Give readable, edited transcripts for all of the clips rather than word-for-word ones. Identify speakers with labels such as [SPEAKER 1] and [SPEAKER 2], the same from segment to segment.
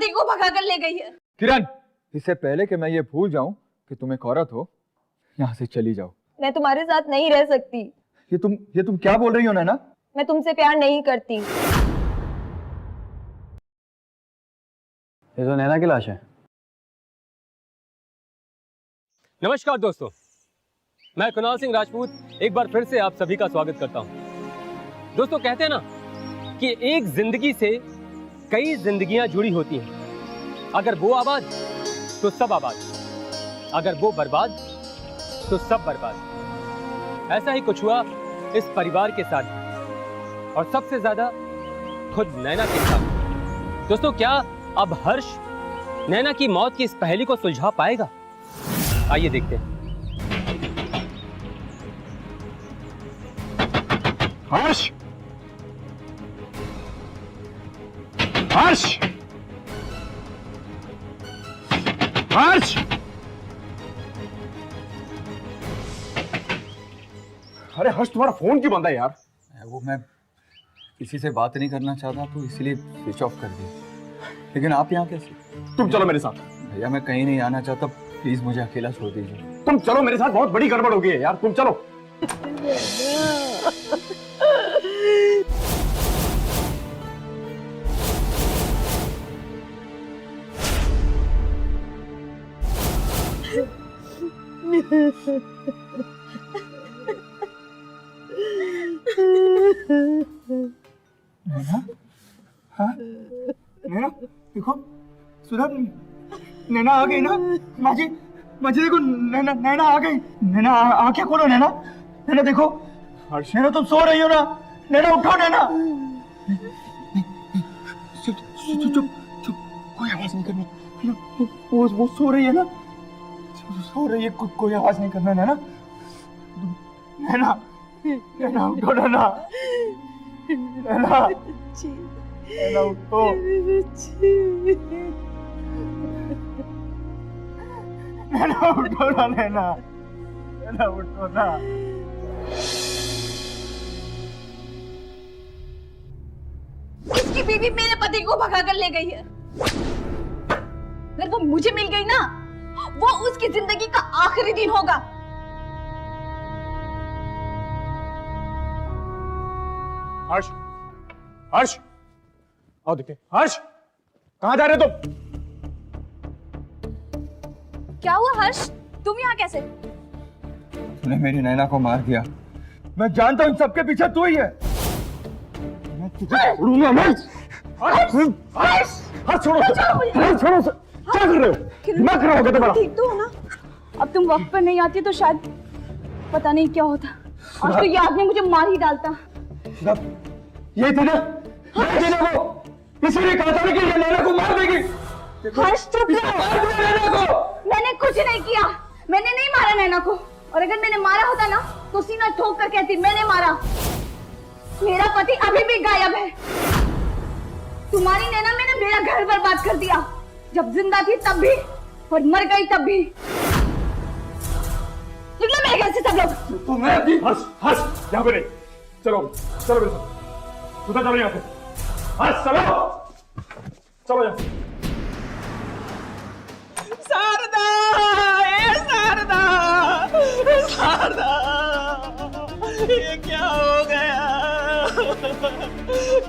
[SPEAKER 1] पति को भगा कर ले गई है।
[SPEAKER 2] किरण, इससे पहले कि मैं ये भूल जाऊं कि तुम एक औरत हो, यहाँ से चली जाओ।
[SPEAKER 1] मैं तुम्हारे साथ नहीं रह सकती।
[SPEAKER 2] ये तुम क्या बोल रही हो नैना?
[SPEAKER 1] मैं तुमसे प्यार नहीं करती।
[SPEAKER 3] ये तो नैना की लाश है।
[SPEAKER 4] नमस्कार दोस्तों, मैं कुणाल सिंह राजपूत एक बार फिर से आप सभी का स्वागत करता हूं। दोस्तों, कहते हैं ना कि एक जिंदगी से कई जिंदगियां जुड़ी होती हैं। अगर वो आबाद तो सब आबाद, अगर वो बर्बाद तो सब बर्बाद। ऐसा ही कुछ हुआ इस परिवार के साथ, और सबसे ज्यादा खुद नैना के साथ। दोस्तों, क्या अब हर्ष नैना की मौत की इस पहेली को सुलझा पाएगा? आइए देखते हैं।
[SPEAKER 2] हर्ष! हर्ष! हर्ष!
[SPEAKER 5] अरे हर्ष, तुम्हारा फोन क्यों बंद है यार?
[SPEAKER 2] वो मैं किसी से बात नहीं करना चाहता तो इसलिए स्विच ऑफ कर दिया। लेकिन आप यहाँ कैसे?
[SPEAKER 5] तुम चलो मेरे साथ।
[SPEAKER 2] भैया, मैं कहीं नहीं आना चाहता, प्लीज मुझे अकेला छोड़ दीजिए।
[SPEAKER 5] तुम चलो मेरे साथ, बहुत बड़ी गड़बड़ हो गई है यार, तुम चलो।
[SPEAKER 2] नैना? हाँ? नैना, देखो, सुधा, नैना आ गई ना? माजी, माजी देखो, नैना आ गई। नैना आंखें खोलो नैना। नैना देखो, हर्ष, नैना तुम सो रही हो ना? नैना उठो नैना। चुप चुप चुप चुप, कोई आवाज नहीं करना। वो सो रही है ना? सो रही है, कोई आवाज नहीं करना नैना। नैना, नैना उठो नैना। नैना, नैना उठो। नैना उठो ना नैना। नैना उठो ना।
[SPEAKER 1] उसकी बीवी मेरे पति को भगा कर ले गई है। अगर वो मुझे मिल गई ना, वो उसकी जिंदगी का आखिरी दिन होगा।
[SPEAKER 5] हर्ष, हर्ष, आओ देखते। हर्ष, कहाँ जा रहे हो तुम?
[SPEAKER 1] क्या हुआ हर्ष? तुम यहाँ कैसे?
[SPEAKER 2] तूने मेरी नैना को मार दिया। मैं जानता हूँ इन सबके पीछे तू ही है। मैं तुझे छोड़ूंगा नहीं।
[SPEAKER 5] हर्ष, हर्ष, हर्ष छोड़ो, हर्ष छोड़ो। क्या कर रहे हो? दिमाग खराब हो गया तुम्हारा?
[SPEAKER 1] ठीक तो हो ना? अब तुम वक्त पर नहीं आती तो शायद पता नहीं क्या होता। आज तो ये आदमी मुझे मार ही डालता।
[SPEAKER 2] ये थी ना, ये थी ना वो, इसीलिए कहा था ना कि ये नैना को मार देगी।
[SPEAKER 1] हर्ष, चुप रहो। मैंने कुछ नहीं किया। मैंने नहीं मारा नैना को, और अगर मैंने मारा होता ना तो सीना ठोक कर कहती मैंने मारा। मेरा पति अभी भी गायब है। तुम्हारी नैना मैंने मेरा घर बर्बाद कर दिया, जब जिंदा थी तब भी और मर गई तब भी। निकलो मेरे घर से सब लोग।
[SPEAKER 5] तुम हर्ष, हर्ष, यहाँ पे नहीं। चलो, चलो मेरे साथ। सुधा, चलो यहाँ से। हर्ष, चलो, चलो यहाँ से।
[SPEAKER 6] शारदा, ए शारदा, शारदा, ये क्या हो गया?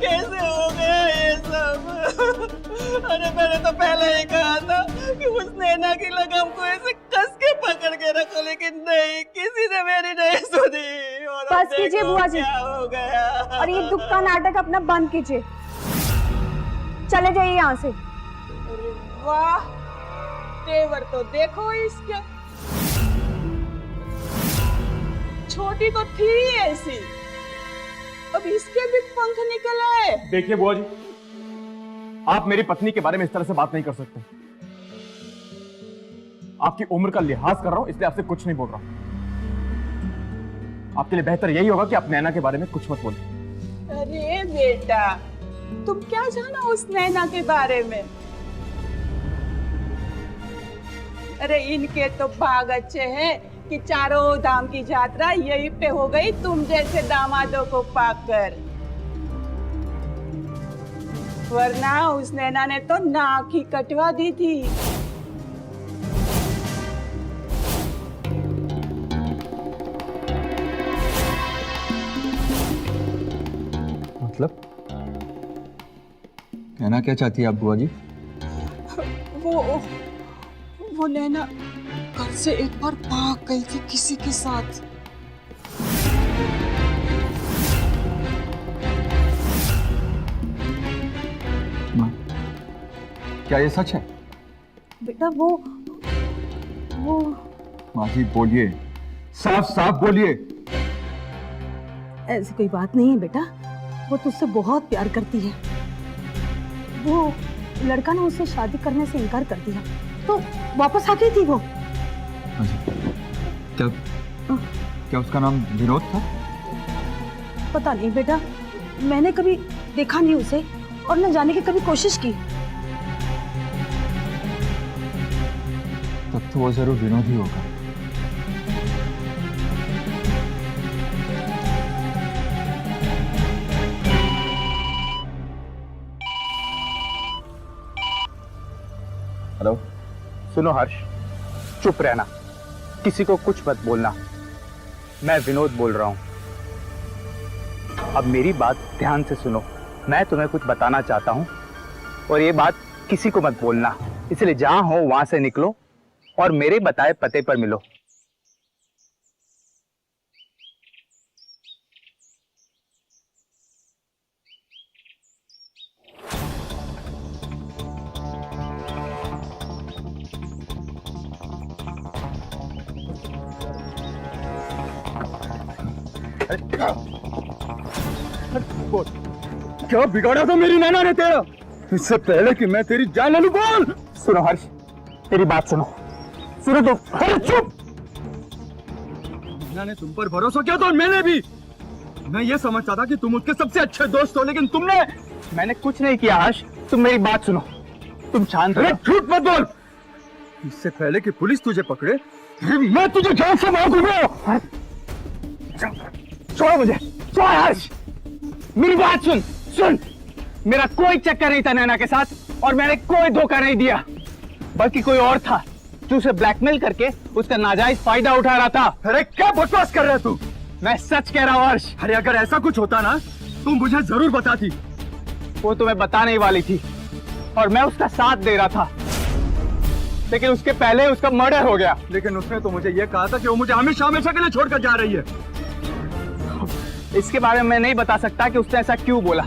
[SPEAKER 6] कैसे हो गया ये सब? अरे मैंने तो पहले ही कहा था कि उस नैना की लगम को ऐसे कस के पकड़ के रखो, लेकिन नहीं, किसी ने मेरी नहीं सुनी। और
[SPEAKER 1] बस कीजिए बुआ जी,
[SPEAKER 6] क्या हो गया?
[SPEAKER 1] और ये दुख का नाटक अपना बंद कीजिए। चले जाइए यहाँ से।
[SPEAKER 6] अरे वाह, तेवर तो देखो इसके। छोटी तो थी ऐसी, अब इसके भी पंख निकल आए।
[SPEAKER 5] देखिए बुआ जी, आप मेरी पत्नी के बारे में इस तरह से बात नहीं कर सकते। आपकी उम्र का लिहाज कर रहा हूं, इसलिए आपसे कुछ नहीं बोल रहा। आपके लिए बेहतर यही होगा कि आप नैना के बारे में कुछ मत बोलें।
[SPEAKER 6] अरे बेटा, तुम क्या जाना उस नैना के बारे में? अरे इनके तो भाग अच्छे हैं कि चारों धाम की यात्रा यहीं पे हो गई तुम जैसे दामादों को पाकर। वरना उस नैना ने तो नाक ही कटवा दी थी।
[SPEAKER 2] मतलब कहना क्या चाहती है आप बुआ जी?
[SPEAKER 6] वो नैना घर से एक बार भाग गई थी किसी के साथ।
[SPEAKER 2] माँ, क्या ये सच है?
[SPEAKER 1] बेटा वो
[SPEAKER 2] माँ जी बोलिए, साफ साफ बोलिए।
[SPEAKER 1] ऐसी कोई बात नहीं है बेटा, वो तुझसे बहुत प्यार करती है। वो लड़का ने उससे शादी करने से इनकार कर दिया तो वापस आ गई थी वो।
[SPEAKER 2] हाँ जी। क्या उसका नाम विनोद था?
[SPEAKER 1] पता नहीं बेटा, मैंने कभी देखा नहीं उसे और न जाने की कभी कोशिश की।
[SPEAKER 2] तब तो वो जरूर विनोद ही होगा।
[SPEAKER 3] हेलो, सुनो हर्ष, चुप रहना, किसी को कुछ मत बोलना। मैं विनोद बोल रहा हूं। अब मेरी बात ध्यान से सुनो, मैं तुम्हें कुछ बताना चाहता हूं और ये बात किसी को मत बोलना। इसलिए जहां हो वहां से निकलो और मेरे बताए पते पर मिलो।
[SPEAKER 2] क्या बिगाड़ा था मेरी नैना ने तेरा? इससे पहले कि मैं तेरी जान ले लूं, बोल।
[SPEAKER 3] सुनो हर्ष, तेरी बात सुनो तो।
[SPEAKER 2] अरे चुप! नैना ने तुम पर भरोसा किया था और मैंने भी। मैं ये समझता था कि तुम उसके सबसे अच्छे दोस्त हो, लेकिन तुमने।
[SPEAKER 3] मैंने कुछ नहीं किया हर्ष, तुम मेरी बात सुनो, तुम शांत
[SPEAKER 2] अरे
[SPEAKER 3] रहो।
[SPEAKER 2] झूठ मत बोल। इससे पहले कि पुलिस तुझे पकड़े मैं तुझे जान से मार दूंगा।
[SPEAKER 3] छोड़ो मुझे, छोड़ हर्ष, मेरी बात सुन। मेरा कोई चक्कर नहीं था नैना के साथ और मैंने कोई धोखा नहीं दिया, बल्कि कोई और था जो उसे ब्लैकमेल करके उसका नाजायज फायदा उठा रहा था।
[SPEAKER 2] अरे क्या बकवास कर रहा है तू?
[SPEAKER 3] मैं सच कह रहा हूँ हर्ष।
[SPEAKER 2] अरे अगर ऐसा कुछ होता ना, तुम मुझे जरूर बताती।
[SPEAKER 3] वो तुम्हें बताने ही वाली थी और मैं उसका साथ दे रहा था, लेकिन उसके पहले उसका मर्डर हो गया।
[SPEAKER 2] लेकिन उसने तो मुझे ये कहा था कि वो मुझे हमेशा हमेशा के लिए छोड़कर जा रही है।
[SPEAKER 3] इसके बारे में मैं नहीं बता सकता कि उसने ऐसा क्यों बोला,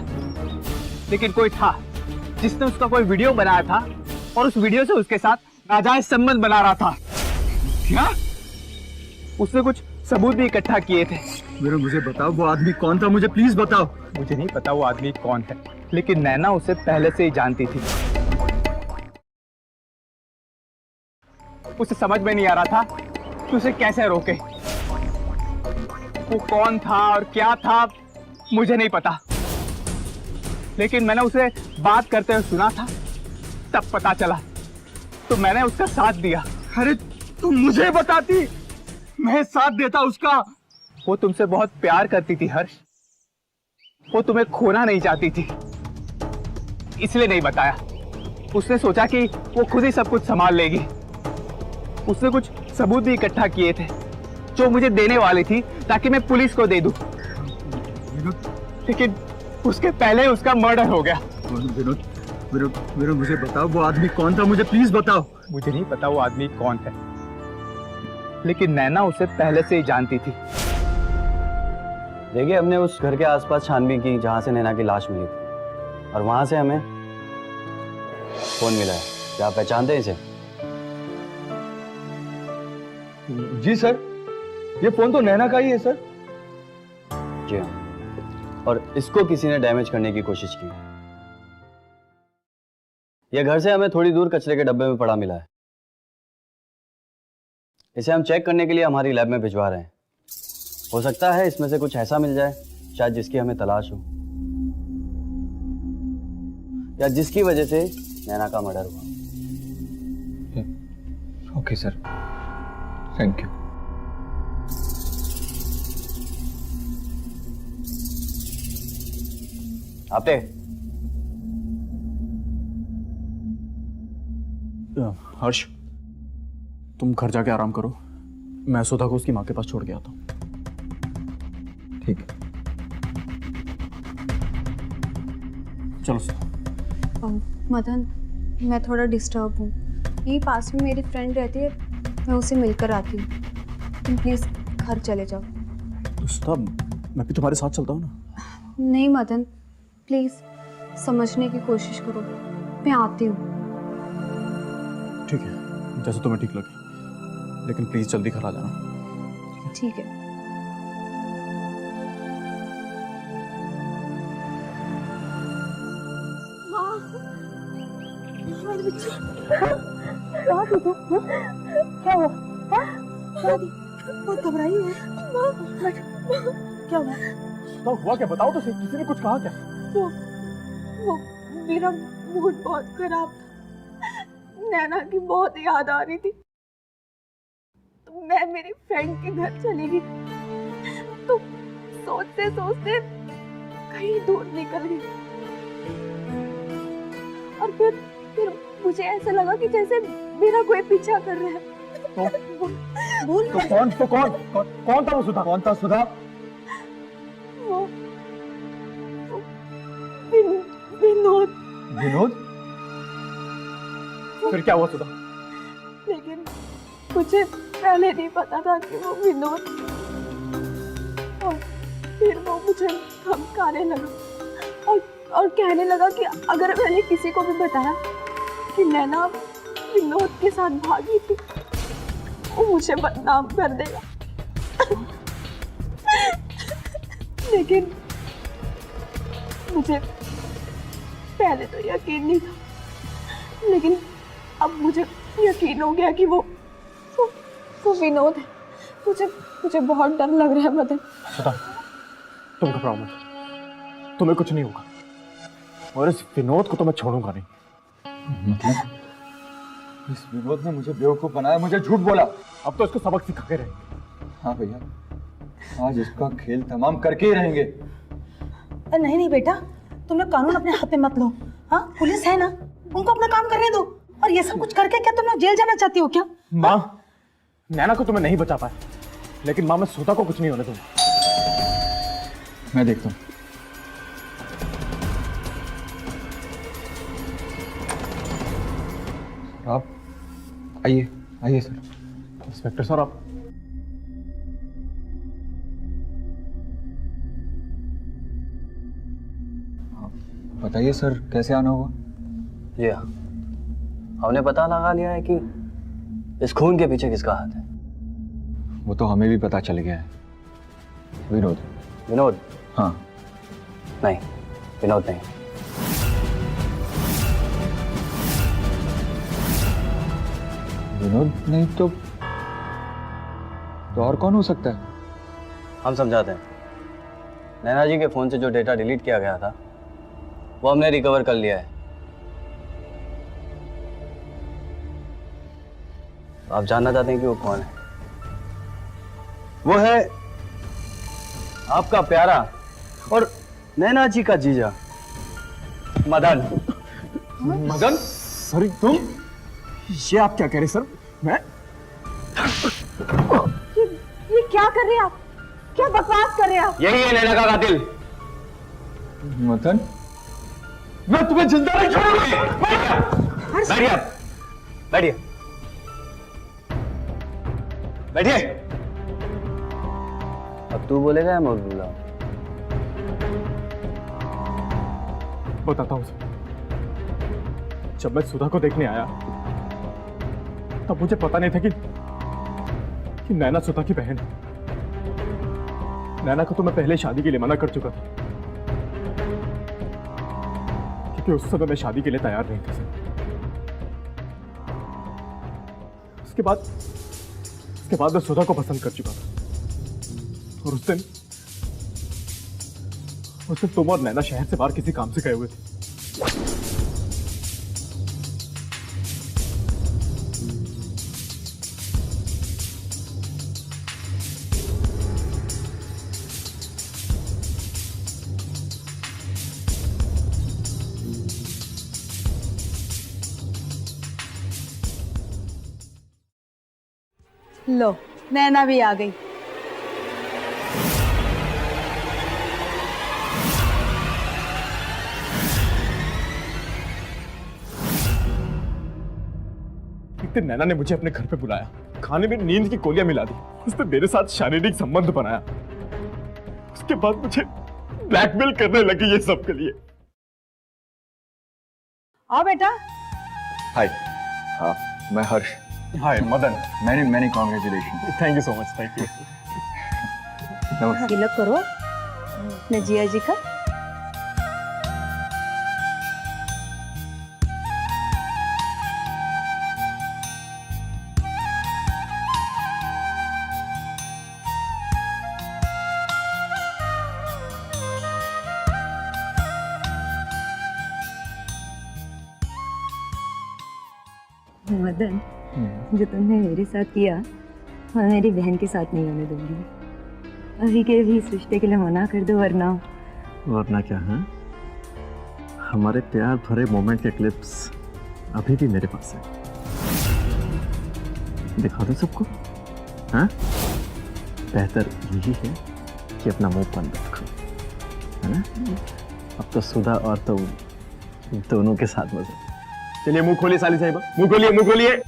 [SPEAKER 3] लेकिन कोई था जिसने उसका कोई वीडियो बनाया था और उस वीडियो से उसके साथ नाजायज संबंध बना रहा था।
[SPEAKER 2] क्या?
[SPEAKER 3] उसने कुछ सबूत भी इकट्ठा किए थे।
[SPEAKER 2] मेरे मुझे बताओ वो आदमी कौन था, मुझे प्लीज बताओ।
[SPEAKER 3] मुझे नहीं पता वो आदमी कौन है, लेकिन नैना उसे पहले से ही जानती थी। उसे समझ में नहीं आ रहा था कि उसे कैसे रोके। वो कौन था और क्या था मुझे नहीं पता, लेकिन मैंने उसे बात करते हुए सुना था, तब पता चला, तो मैंने उसका साथ दिया।
[SPEAKER 2] अरे तुम मुझे बताती, मैं साथ देता उसका।
[SPEAKER 3] वो तुमसे बहुत प्यार करती थी हर्ष, वो तुम्हें खोना नहीं चाहती थी, इसलिए नहीं बताया। उसने सोचा कि वो खुद ही सब कुछ संभाल लेगी। उसने कुछ सबूत भी इकट्ठा किए थे जो मुझे देने वाली थी ताकि मैं पुलिस को दे दूं, लेकिन उसके पहले उसका मर्डर हो गया।
[SPEAKER 2] विनोद, मुझे बताओ वो आदमी कौन था, मुझे प्लीज बताओ।
[SPEAKER 3] मुझे नहीं पता वो आदमी कौन है, लेकिन नैना उसे पहले से ही जानती थी।
[SPEAKER 7] देखिए, हमने उस घर के आसपास छानबीन की जहां से नैना की लाश मिली थी और वहां से हमें फोन मिला है। क्या आप पहचानते हैं इसे?
[SPEAKER 2] जी सर, ये फोन तो नैना का ही है सर।
[SPEAKER 7] जी हाँ, और इसको किसी ने डैमेज करने की कोशिश की। यह घर से हमें थोड़ी दूर कचरे के डब्बे में पड़ा मिला है। इसे हम चेक करने के लिए हमारी लैब में भिजवा रहे हैं। हो सकता है इसमें से कुछ ऐसा मिल जाए शायद जिसकी हमें तलाश हो, या जिसकी वजह से नैना का मर्डर हुआ।
[SPEAKER 2] Okay sir, thank you.
[SPEAKER 7] Apte,
[SPEAKER 8] Harsh, तुम घर जाके आराम करो। मैं सुधा को उसकी माँ के पास छोड़ के आता हूँ।
[SPEAKER 2] ठीक है।
[SPEAKER 8] चलो सुधा।
[SPEAKER 9] मदन, मैं थोड़ा डिस्टर्ब हूँ। यहीं पास में मेरी फ्रेंड रहती है, मैं उसे मिलकर आती हूँ। तुम प्लीज़ घर चले जाओ।
[SPEAKER 8] तो सुधा, मैं भी तुम्हारे साथ चलता हूँ ना।
[SPEAKER 9] नहीं मदन, प्लीज़ समझने की कोशिश करो। मैं आती हूँ।
[SPEAKER 8] ठीक है, जैसे तुम्हें ठीक लगे, लेकिन प्लीज जल्दी घर आ जाना।
[SPEAKER 9] ठीक है।
[SPEAKER 1] क्या हुआ? बहुत घबराई है। क्या हुआ?
[SPEAKER 8] तो हुआ क्या, बताओ तो सही। किसी ने कुछ कहा क्या?
[SPEAKER 1] वो मेरा मूड बहुत खराब था। नैना की बहुत याद आ रही थी, तो मैं मेरी फ्रेंड के घर चली गई। तो सोचते सोचते कहीं दूर निकल गई, और फिर मुझे ऐसा लगा कि जैसे मेरा कोई पीछा कर रहा है। बोल।
[SPEAKER 2] तो कौन था वो सुधा? कौन था सुधा?
[SPEAKER 1] वो विनोद।
[SPEAKER 2] विनोद?
[SPEAKER 8] फिर क्या हुआ सुधा?
[SPEAKER 1] लेकिन मुझे पहले नहीं पता था कि वो विनोद। और फिर वो मुझे धमकाने लगा और कहने लगा कि अगर मैंने किसी को भी बताया कि नैना विनोद के साथ भागी थी, वो मुझे बदनाम कर देगा। लेकिन मुझे पहले तो यकीन नहीं था, लेकिन अब मुझे यकीन हो गया कि वो विनोद है। मुझे बहुत डर लग रहा है मदन।
[SPEAKER 8] सुधा, तुम घबराओ मत, तुम्हें कुछ नहीं होगा। और इस विनोद को तो मैं छोड़ूंगा नहीं।
[SPEAKER 2] मतलब इस विनोद ने मुझे बेवकूफ बनाया, मुझे झूठ बोला।
[SPEAKER 8] अब तो इसको सबक सिखा के रहेंगे।
[SPEAKER 2] हाँ भैया, आज इसका खेल तमाम करके ही रहेंगे।
[SPEAKER 10] नहीं नहीं बेटा, तुम लोग कानून अपने हाथ में मत लो। हाँ, पुलिस है ना, उनको अपना काम करने दो। और ये सब कुछ करके क्या तुम लोग जेल जाना चाहती हो क्या?
[SPEAKER 8] माँ, नैना को तुम्हें नहीं बचा पाया, लेकिन माँ मैं सुधा को कुछ नहीं होने दूंगा।
[SPEAKER 2] मैं देखता हूँ। आप आइए आइए सर।
[SPEAKER 8] इंस्पेक्टर सर, आप
[SPEAKER 2] बताइए सर, कैसे आना हुआ?
[SPEAKER 7] जी हाँ, हमने पता लगा लिया है कि इस खून के पीछे किसका हाथ है।
[SPEAKER 2] वो तो हमें भी पता चल गया है। विनोद।
[SPEAKER 7] विनोद?
[SPEAKER 2] हाँ।
[SPEAKER 7] नहीं, विनोद नहीं।
[SPEAKER 2] विनोद नहीं तो और कौन हो सकता है?
[SPEAKER 7] हम समझाते हैं। नैना जी के फोन से जो डेटा डिलीट किया गया था, वो हमने रिकवर कर लिया है। आप जानना चाहते हैं कि वो कौन है? वो है आपका प्यारा और नैना जी का जीजा, मदन।
[SPEAKER 8] मदन? सर तुम? ये आप क्या कह रहे सर? मैं?
[SPEAKER 1] ये क्या कर रहे हैं आप? क्या बकवास कर रहे हैं आप?
[SPEAKER 7] यही है नैना का कातिल।
[SPEAKER 2] मदन, मैं तुम्हें जिंदा नहीं छोड़ूंगी।
[SPEAKER 7] बैठिए, बैठिए, बैठिए। अब तू बोलेगा या मैं बोलूंगा?
[SPEAKER 8] बताता हूँ सर। जब मैं सुधा को देखने आया, तब मुझे पता नहीं था कि नैना सुधा की बहन है। नैना को तो मैं पहले शादी के लिए मना कर चुका था, क्योंकि उस समय मैं शादी के लिए तैयार नहीं था सर। उसके बाद मैं सुधा को पसंद कर चुका था। और उस दिन तुम और नैना शहर से बाहर किसी काम से गए हुए थे।
[SPEAKER 10] लो नैना भी आ गई।
[SPEAKER 8] एक दिन नैना ने मुझे अपने घर पे बुलाया, खाने में नींद की गोलियां मिला दी, उसने मेरे साथ शारीरिक संबंध बनाया। उसके बाद मुझे ब्लैकमेल करने लगी ये सब के लिए।
[SPEAKER 10] आओ बेटा।
[SPEAKER 2] हाय, हाँ मैं हर्ष।
[SPEAKER 8] हाय मदन।
[SPEAKER 2] मैंने congratulation.
[SPEAKER 8] Thank you so much, thank you.
[SPEAKER 10] तिलक करो अपने जिया जी का।
[SPEAKER 1] मदन, जो तुमने मेरे साथ किया मैं मेरी बहन के साथ नहीं होने दूंगी। अभी के भी इस रिश्ते के लिए मना कर दो, वरना
[SPEAKER 7] क्या है? हमारे प्यार भरे मोमेंट के क्लिप्स अभी भी मेरे पास है, दिखा दो सबको। हाँ, बेहतर यही है कि अपना मुंह बंद रखो, है ना? अब तो सुधा और तुम दोनों के साथ मजा।
[SPEAKER 8] चलिए मुंह खोलिए साली साहिबा, मुंह खोलिए, मुंह खोलिए।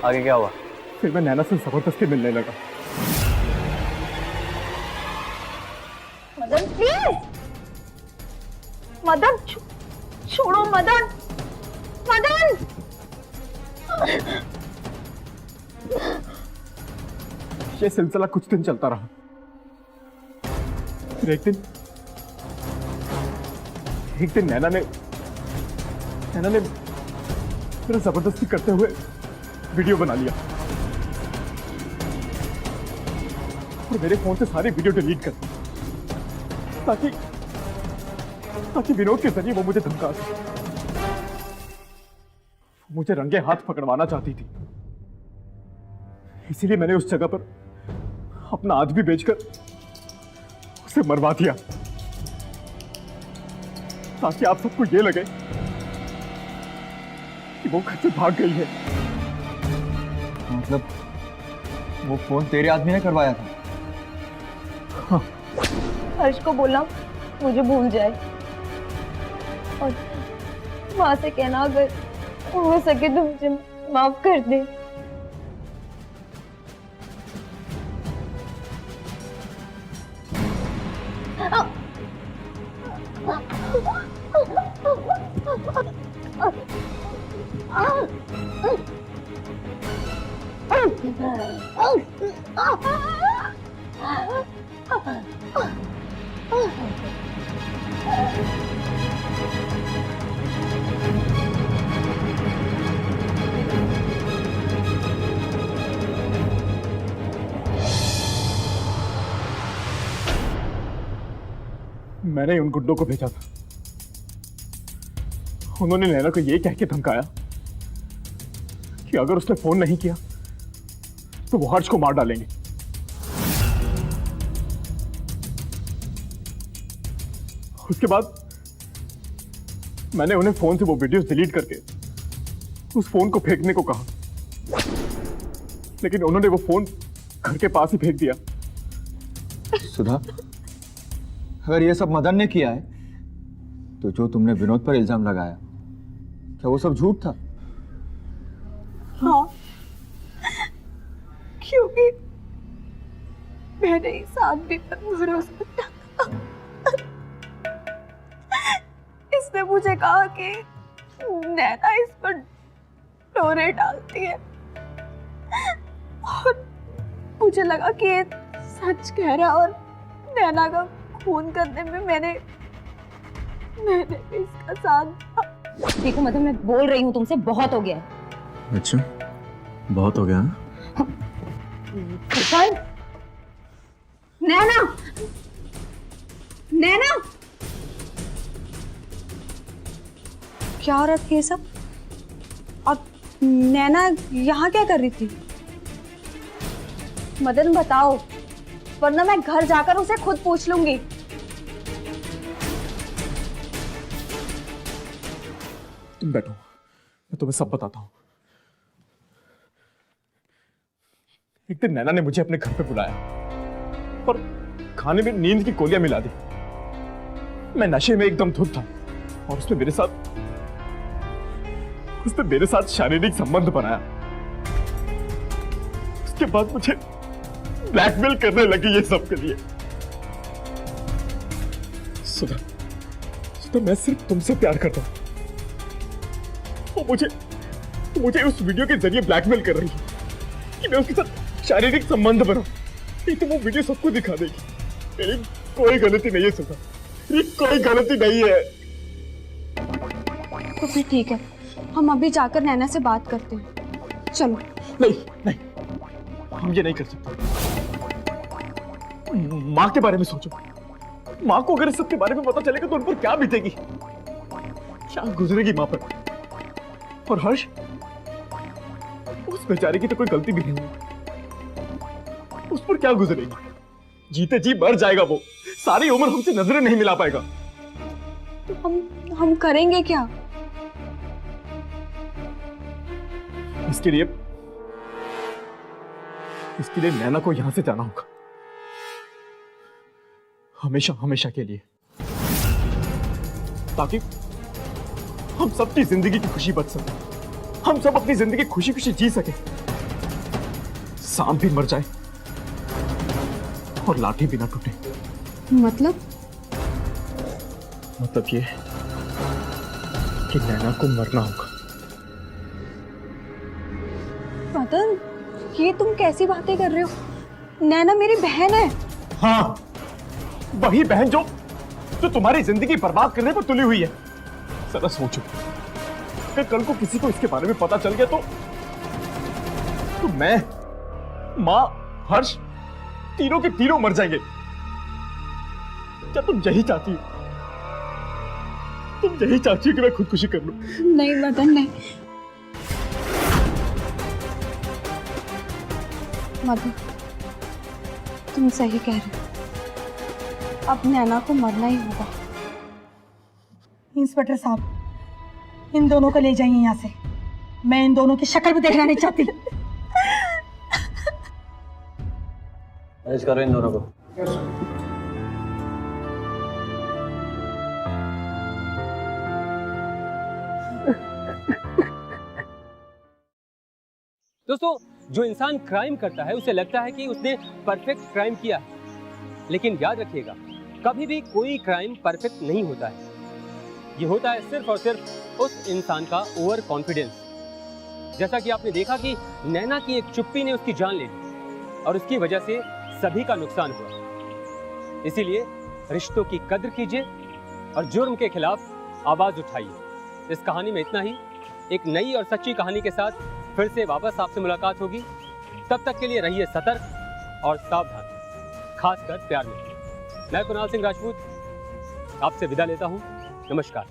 [SPEAKER 7] आगे क्या हुआ?
[SPEAKER 8] फिर मैं नैना से जबरदस्ती मिलने लगा।
[SPEAKER 1] मदन प्लीज, मदन छोड़ो, मदन, मदन।
[SPEAKER 8] ये सिलसिला कुछ दिन चलता रहा। फिर एक दिन नैना ने मेरा जबरदस्ती करते हुए वीडियो बना लिया और मेरे फोन से सारी वीडियो डिलीट कर दी, ताकि विनोद के जरिए वो मुझे धमका सके। मुझे रंगे हाथ पकड़वाना चाहती थी, इसीलिए मैंने उस जगह पर अपना आदमी बेचकर उसे मरवा दिया, ताकि आप सबको ये लगे कि वो घर से भाग गई है।
[SPEAKER 2] मतलब वो फोन तेरे आदमी ने करवाया था?
[SPEAKER 8] हाँ।
[SPEAKER 1] हर्ष को बोला मुझे भूल जाए और माँ से कहना अगर हो सके तो मुझे माफ कर दे।
[SPEAKER 8] मैंने उन गुंडों को भेजा था, उन्होंने नैना को ये कह के धमकाया कि अगर उसने फोन नहीं किया तो वो हर्ष को मार डालेंगे। उसके बाद मैंने उन्हें फोन से वो वीडियोस डिलीट करके उस फोन को फेंकने को कहा, लेकिन उन्होंने वो फोन घर के पास ही फेंक दिया।
[SPEAKER 2] सुधा, अगर ये सब मदन ने किया है तो जो तुमने विनोद पर इल्जाम लगाया, क्या वो सब झूठ था?
[SPEAKER 9] हाँ, क्योंकि मैंने इस आदमी पर भरोसा किया था। इसने मुझे कहा कि नैना इस पर डोरे डालती है और मुझे लगा कि ये सच कह रहा और नैना का खून करने में मैंने भी इसका साथ दिया।
[SPEAKER 1] देखो मदन, मैं बोल रही हूँ तुमसे, बहुत हो गया है।
[SPEAKER 7] अच्छा, बहुत हो गया।
[SPEAKER 1] नैना, नैना,
[SPEAKER 9] क्या हो रहा था ये सब? और नैना यहाँ क्या कर रही थी?
[SPEAKER 1] मदन बताओ, वरना मैं घर जाकर उसे खुद पूछ लूंगी।
[SPEAKER 8] तुम बैठो, मैं तुम्हें सब बताता हूँ। एक दिन नैना ने मुझे अपने घर पे बुलाया और खाने में नींद की गोलियां मिला दी। मैं नशे में एकदम धुत था और उसने मेरे साथ शारीरिक संबंध बनाया। उसके बाद मुझे ब्लैकमेल करने लगी ये सब के लिए। सुधा, मैं सिर्फ तुमसे प्यार करता हूं। वो मुझे उस वीडियो के जरिए ब्लैकमेल कर रही है कि मैं उसके साथ शारीरिक संबंध बनाऊं। नहीं तो वो वीडियो सबको दिखा देगी। मेरी कोई गलती नहीं है सुधा, मेरी कोई गलती नहीं है।
[SPEAKER 9] तो फिर ठीक है, हम अभी जाकर नैना से बात करते हैं। चलो।
[SPEAKER 8] नहीं, हम ये नहीं कर सकते। माँ के बारे में सोचो। माँ को अगर इस सब के बारे में पता चलेगा तो उन पर क्या बीतेगी, क्या गुजरेगी माँ पर। और हर्ष, उस बेचारे की तो कोई गलती भी नहीं है, उस पर क्या गुजरेगी। जीते जी मर जाएगा वो, सारी उम्र हमसे नजरें नहीं मिला पाएगा।
[SPEAKER 9] तो हम करेंगे क्या?
[SPEAKER 8] इसके लिए नैना को यहां से जाना होगा, हमेशा के लिए, ताकि हम सबकी जिंदगी की खुशी बच सके, हम सब अपनी जिंदगी खुशी खुशी जी सके। सांप भी मर जाए और लाठी भी ना टूटे।
[SPEAKER 9] मतलब
[SPEAKER 8] ये कि नैना को मरना होगा।
[SPEAKER 9] मदन, ये तुम कैसी बातें कर रहे हो? नैना मेरी बहन है।
[SPEAKER 8] हाँ, वही बहन जो तुम्हारी जिंदगी बर्बाद करने पर तुली हुई है। जरा सोचो, अगर कल को किसी को इसके बारे में पता चल गया तो मैं, माँ, हर्ष, तीनों के तीनों मर जाएंगे। क्या तुम यही चाहती हो? तुम यही चाहती हो कि मैं खुदकुशी कर लूं?
[SPEAKER 9] नहीं मदन, नहीं। मदन, तुम सही कह रहे हो, अब नैना को मरना ही होगा।
[SPEAKER 10] इंस्पेक्टर साहब, इन दोनों को ले जाइए यहाँ से। मैं इन दोनों की शक्ल भी देखना नहीं चाहती।
[SPEAKER 7] अरेस्ट करो इन दोनों को।
[SPEAKER 4] दोस्तों, जो इंसान क्राइम करता है उसे लगता है कि उसने परफेक्ट क्राइम किया है, लेकिन याद रखिएगा, कभी भी कोई क्राइम परफेक्ट नहीं होता है। ये होता है सिर्फ और सिर्फ उस इंसान का ओवर कॉन्फिडेंस। जैसा कि आपने देखा कि नैना की एक चुप्पी ने उसकी जान ले ली और उसकी वजह से सभी का नुकसान हुआ। इसीलिए रिश्तों की कद्र कीजिए और जुर्म के खिलाफ आवाज उठाइए। इस कहानी में इतना ही। एक नई और सच्ची कहानी के साथ फिर से वापस आपसे मुलाकात होगी। तब तक के लिए रहिए सतर्क और सावधान, खासकर प्यार में। मैं कुणाल सिंह राजपूत आपसे विदा लेता हूं। नमस्कार।